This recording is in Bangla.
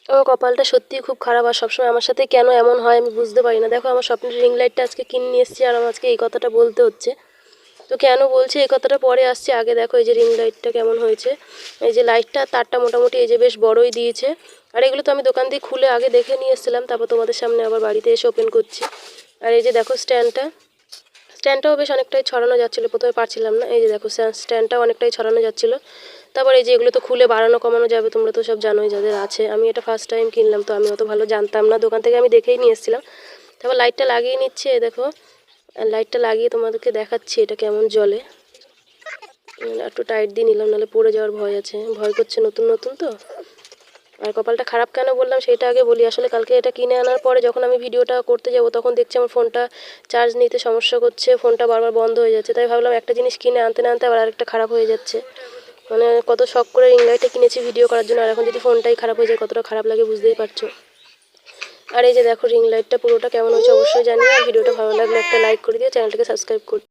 আমার কপালটা সত্যিই খুব খারাপ, আর সবসময় আমার সাথে কেন এমন হয় আমি বুঝতে পারি না। দেখো আমার স্বপ্নের রিং লাইটটা আজকে কিনে নিয়ে এসেছি, আর আমার আজকে এই কথাটা বলতে হচ্ছে। তো কেন বলছি এই কথাটা পরে আসছে, আগে দেখো এই যে রিং লাইটটা কেমন হয়েছে। এই যে লাইটটা তারটা মোটামুটি এই যে বেশ বড়ই দিয়েছে। আর এগুলো তো আমি দোকান দিয়ে খুলে আগে দেখে নিয়ে এসেছিলাম, তারপর তোমাদের সামনে আবার বাড়িতে এসে ওপেন করছি। আর এই যে দেখো স্ট্যান্ডটাও বেশ অনেকটাই ছড়ানো যাচ্ছিলো, প্রথমে পারছিলাম না। এই যে দেখো স্ট্যান্ডটাও অনেকটাই ছড়ানো যাচ্ছিলো। তারপর এই যে এগুলো তো খুলে বাড়ানো কমানো যাবে, তোমরা তো সব জানোই যাদের আছে। আমি এটা ফার্স্ট টাইম কিনলাম, তো আমি অত ভালো জানতাম না, দোকান থেকে আমি দেখেই নিয়ে এসেছিলাম। তারপর লাইটটা লাগিয়ে নিচ্ছে, দেখো লাইটটা লাগিয়ে তোমাদেরকে দেখাচ্ছি এটা কেমন জ্বলে। একটু টাইট দিয়ে নিলাম, নাহলে পড়ে যাওয়ার ভয় আছে, ভয় করছে, নতুন নতুন তো। আর কপালটা খারাপ কেন বললাম সেটা আগে বলি। আসলে কালকে এটা কিনে আনার পরে যখন আমি ভিডিওটা করতে যাব তখন দেখছি আমার ফোনটা চার্জ নিতে সমস্যা করছে, ফোনটা বারবার বন্ধ হয়ে যাচ্ছে। তাই ভাবলাম একটা জিনিস কিনে আনতে না আনতে আবার আরেকটা খারাপ হয়ে যাচ্ছে। মানে কত শখ করে রিং লাইটটা কিনেছি ভিডিও করার জন্য, আর এখন যদি ফোনটাই খারাপ হয়ে যায় কতটা খারাপ লাগে বুঝতেই পারছো। আর এই যে দেখো রিং লাইটটা পুরোটা কেমন হচ্ছে অবশ্যই জানিও, আর ভিডিওটা ভালো লাগলে একটা লাইক করে দিও, চ্যানেলটাকে সাবস্ক্রাইব করে